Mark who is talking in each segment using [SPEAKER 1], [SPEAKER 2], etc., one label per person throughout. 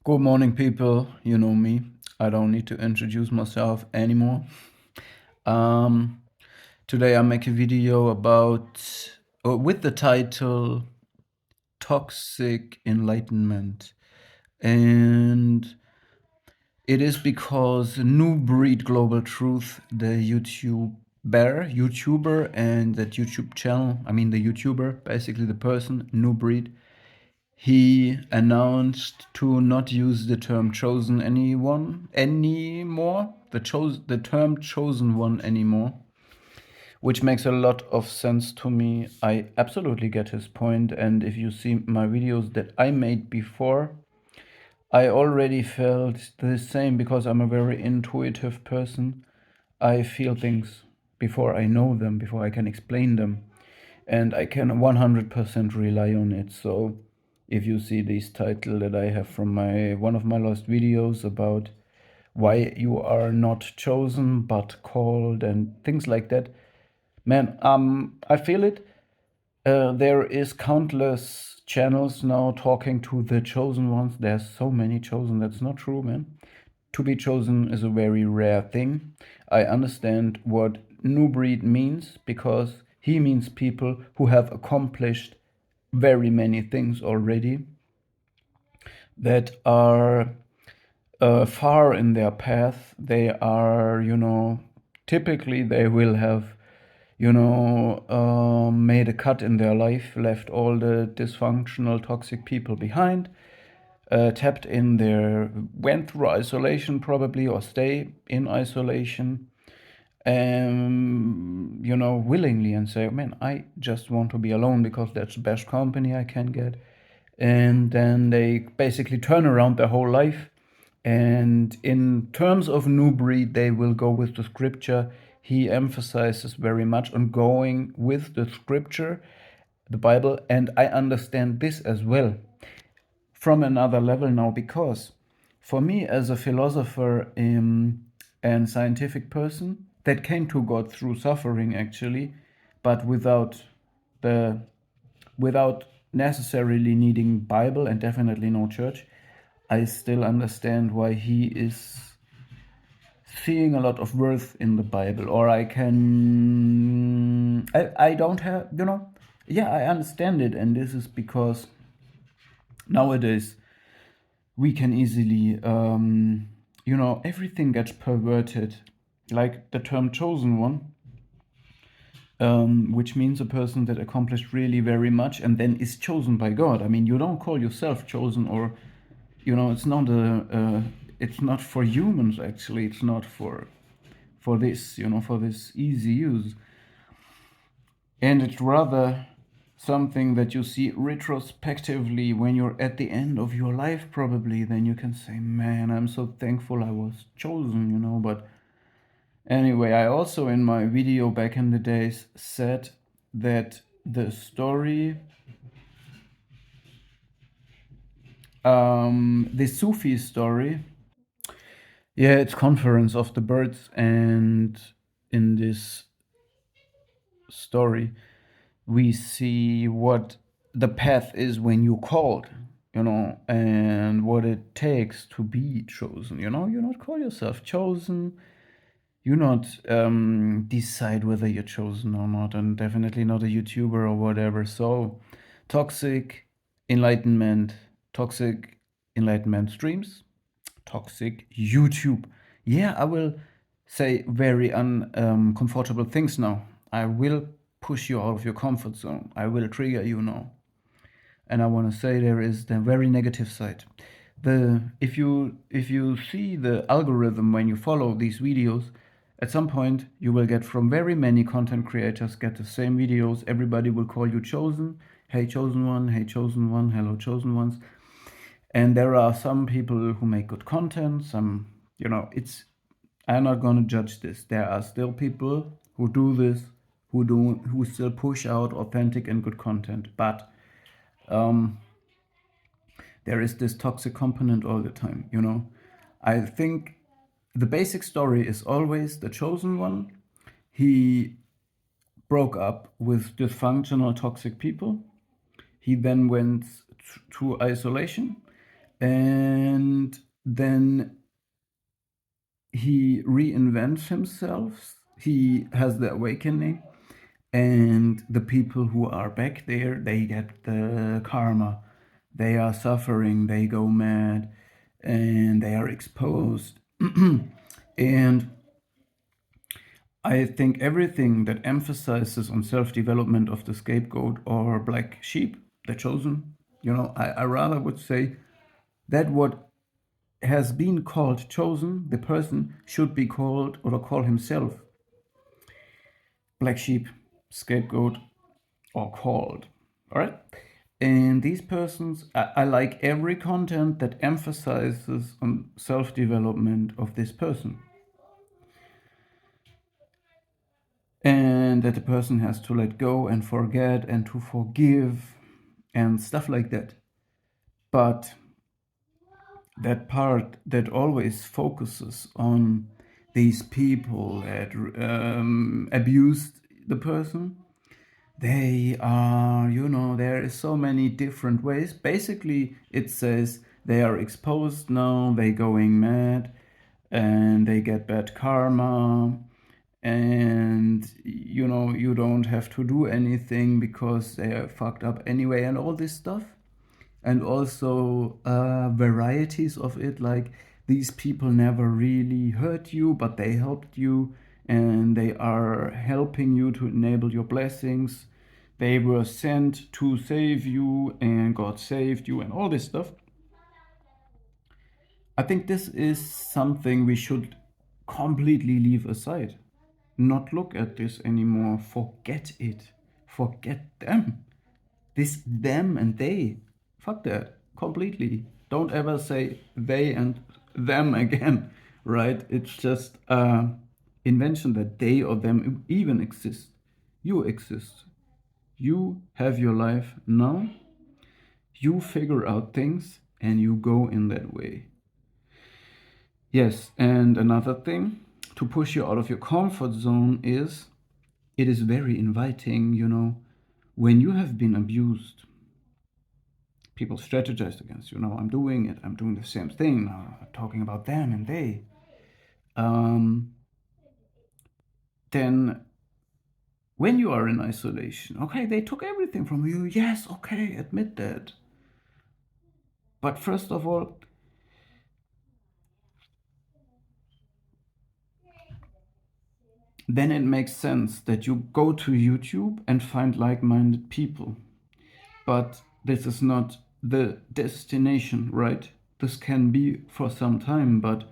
[SPEAKER 1] Good morning, people. You know me. I don't need to introduce myself anymore. Um, Today I make a video about, with the title Toxic Enlightenment. And it is because Nubreed Global Truth, the YouTuber, and that YouTube channel, the YouTuber, basically the person, Nubreed, he announced to not use the term chosen anyone anymore, the term chosen one anymore, which makes a lot of sense to me. I absolutely get his point, and if you see my videos that I made before, I already felt the same because I'm a very intuitive person. I feel things before I know them, before I can explain them, and I can 100% rely on it. So if you see this title that I have from my one of my last videos about why you are not chosen but called and things like that, man, I feel it. There is countless channels now talking to the chosen ones. There's so many chosen. That's not true, man. To be chosen is a very rare thing. I understand what new breed means because he means people who have accomplished very many things already, that are far in their path. They are, typically they will have, made a cut in their life, left all the dysfunctional, toxic people behind, tapped in their, went through isolation probably, or stay in isolation, willingly, and say, man, I just want to be alone because that's the best company I can get. And then they basically turn around their whole life. And in terms of new breed, they will go with the scripture. He emphasizes very much on going with the scripture, the Bible, and I understand this as well from another level now, because for me as a philosopher and scientific person that came to God through suffering actually, but the without necessarily needing Bible and definitely no church, I still understand why he is seeing a lot of worth in the Bible. Or I don't have, yeah, I understand it. And this is because nowadays we can easily, everything gets perverted. Like the term chosen one, which means a person that accomplished really very much and then is chosen by God. I mean, you don't call yourself chosen, or, it's not for humans actually. It's not for this, for this easy use. And it's rather something that you see retrospectively when you're at the end of your life, probably. Then you can say, man, I'm so thankful I was chosen, But anyway, I also in my video back in the days said that the story, the Sufi story, yeah, it's Conference of the Birds, and in this story, we see what the path is when you're called, and what it takes to be chosen. You not call yourself chosen. You not decide whether you're chosen or not, and definitely not a YouTuber or whatever. So, toxic enlightenment, toxic enlightenment streams, toxic YouTube. Yeah, I will say very uncomfortable things now. I will push you out of your comfort zone. I will trigger you now. And I want to say there is the very negative side. If you see the algorithm when you follow these videos, at some point you will get from very many content creators get the same videos. Everybody will call you chosen. Hey chosen one, hey chosen one, hello chosen ones. And there are some people who make good content, some, it's, I'm not going to judge this. There are still people who do this, who still push out authentic and good content, but there is this toxic component all the time. I think the basic story is always the chosen one. He broke up with dysfunctional, toxic people. He then went to isolation, and then he reinvents himself, he has the awakening, and the people who are back there, they get the karma. They are suffering, they go mad, and they are exposed. And I think everything that emphasizes on self-development of the scapegoat or black sheep, the chosen, I rather would say that what has been called chosen, the person should be called or call himself black sheep, scapegoat, or called. All right? And these persons, I like every content that emphasizes on self-development of this person. And that the person has to let go and forget and to forgive and stuff like that. But that part that always focuses on these people that abused the person, they are, there is so many different ways. Basically, it says they are exposed now, they going mad, and they get bad karma, and you don't have to do anything because they are fucked up anyway, and all this stuff. And also varieties of it, like these people never really hurt you, but they helped you, and they are helping you to enable your blessings. They were sent to save you, and God saved you, and all this stuff. I think this is something we should completely leave aside. Not look at this anymore. Forget it. Forget them. This them and they. Fuck that. Completely. Don't ever say they and them again. Right? It's just invention that they or them even exist. You exist. You have your life now. You figure out things and you go in that way. Yes, and another thing to push you out of your comfort zone is it is very inviting, when you have been abused. People strategize against you. No, I'm doing it. I'm doing the same thing now. Talking about them and they. Then when you are in isolation, okay, they took everything from you. Yes, okay, admit that. But first of all, then it makes sense that you go to YouTube and find like-minded people. But this is not the destination, right? This can be for some time, but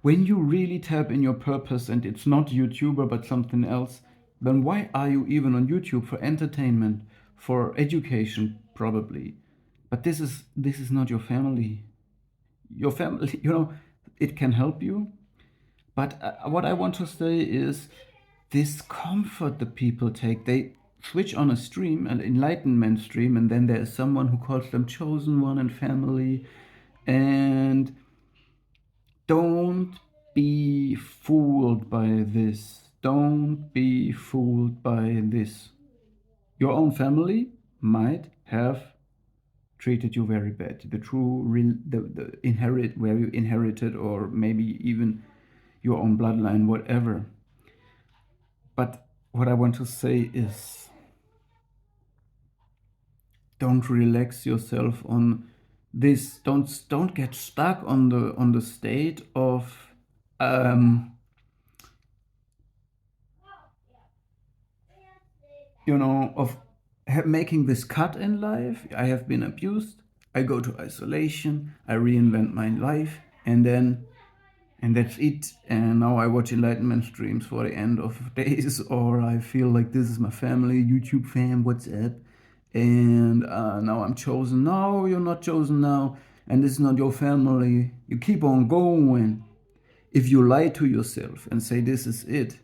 [SPEAKER 1] when you really tap in your purpose and it's not YouTuber but something else, then why are you even on YouTube? For entertainment, for education, probably. But this is not your family. Your family, it can help you. But what I want to say is this comfort the people take. They switch on a stream, an enlightenment stream, and then there is someone who calls them chosen one and family. And don't be fooled by this. Don't be fooled by this. Your own family might have treated you very bad. The inherit where you inherited, or maybe even your own bloodline, whatever. But what I want to say is, don't relax yourself on this. Don't get stuck on the state of of making this cut in life. I have been abused. I go to isolation. I reinvent my life, and that's it. And now I watch enlightenment streams for the end of days, or I feel like this is my family, YouTube fam, WhatsApp, and now I'm chosen. No, you're not chosen now, and this is not your family. You keep on going. If you lie to yourself and say this is it,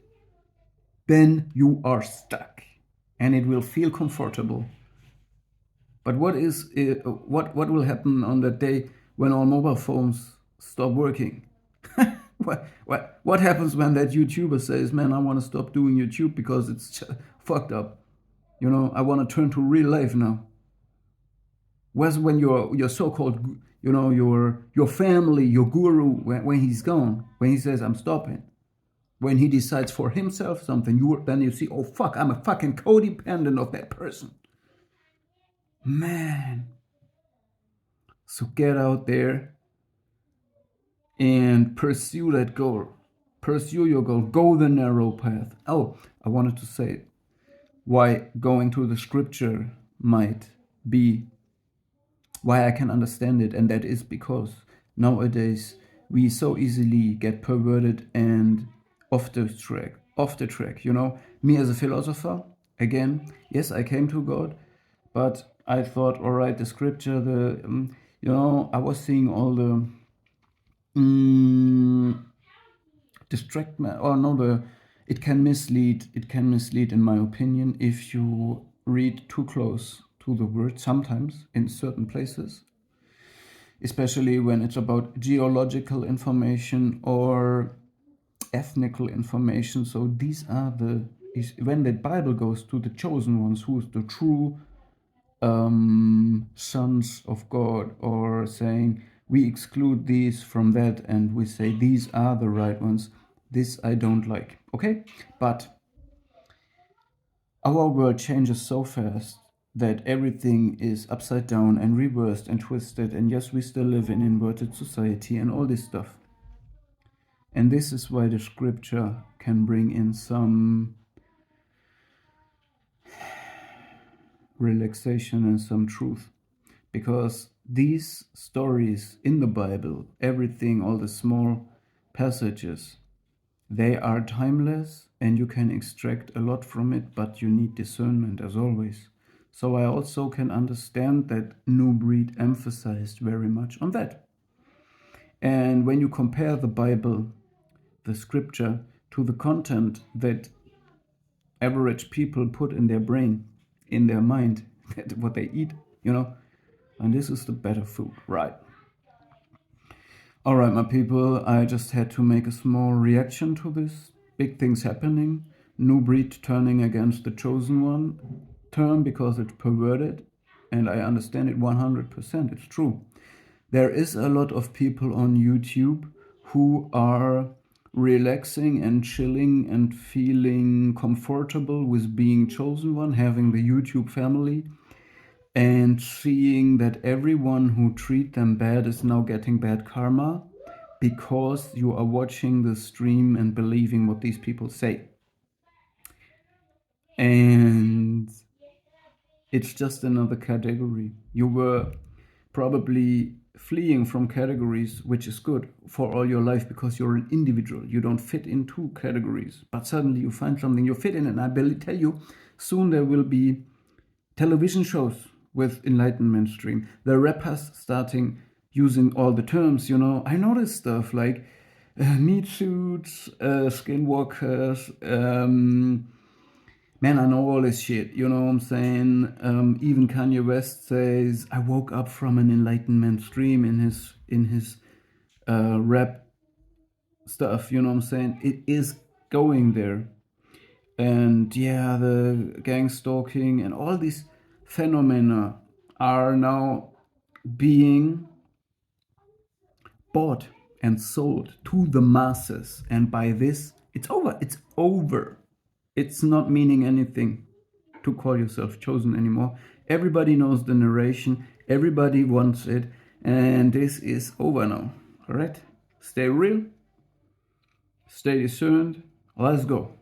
[SPEAKER 1] then you are stuck, and it will feel comfortable. But what will happen on that day when our mobile phones stop working? What happens when that YouTuber says, "Man, I want to stop doing YouTube because it's fucked up. I want to turn to real life now." Where's when your so-called you know, your family, your guru, when he's gone, when he says, I'm stopping. When he decides for himself something, then you see, oh fuck, I'm a fucking codependent of that person. Man. So get out there and pursue that goal. Pursue your goal. Go the narrow path. Oh, I wanted to say why going to the scripture might be, why I can understand it, and that is because nowadays we so easily get perverted and off the track, you know. Me as a philosopher, again, yes, I came to God, but I thought, all right, the scripture, you know, I was seeing all the it can mislead in my opinion if you read too close to the word sometimes in certain places, especially when it's about geological information or ethnical information. So these are when the Bible goes to the chosen ones, who's the true sons of God, or saying we exclude these from that and we say these are the right ones, this I don't like. Okay, but our world changes so fast that everything is upside down and reversed and twisted, and yes, we still live in inverted society and all this stuff. And this is why the scripture can bring in some relaxation and some truth. Because these stories in the Bible, everything, all the small passages, they are timeless and you can extract a lot from it, but you need discernment as always. So I also can understand that Nubreed emphasized very much on that. And when you compare the Bible, the scripture, to the content that average people put in their brain, in their mind, what they eat, you know, and this is the better food, right? All right, my people, I just had to make a small reaction to this. Big things happening. Nubreed turning against the chosen one term because it's perverted, and I understand it 100%. It's true. There is a lot of people on YouTube who are relaxing and chilling and feeling comfortable with being chosen one, having the YouTube family, and seeing that everyone who treat them bad is now getting bad karma because you are watching the stream and believing what these people say. And it's just another category. You were probably fleeing from categories, which is good for all your life because you're an individual. You don't fit in two categories, but suddenly you find something you fit in. And I tell you, soon there will be television shows with enlightenment stream. The rappers starting using all the terms, you know. I noticed stuff like meat suits, skinwalkers, man, I know all this shit, you know what I'm saying? Even Kanye West says, I woke up from an enlightenment stream in his rap stuff, you know what I'm saying? It is going there. And yeah, the gang stalking and all these phenomena are now being bought and sold to the masses. And by this, it's over. It's over. It's not meaning anything to call yourself chosen anymore. Everybody knows the narration. Everybody wants it. And this is over now. All right? Stay real. Stay discerned. Let's go.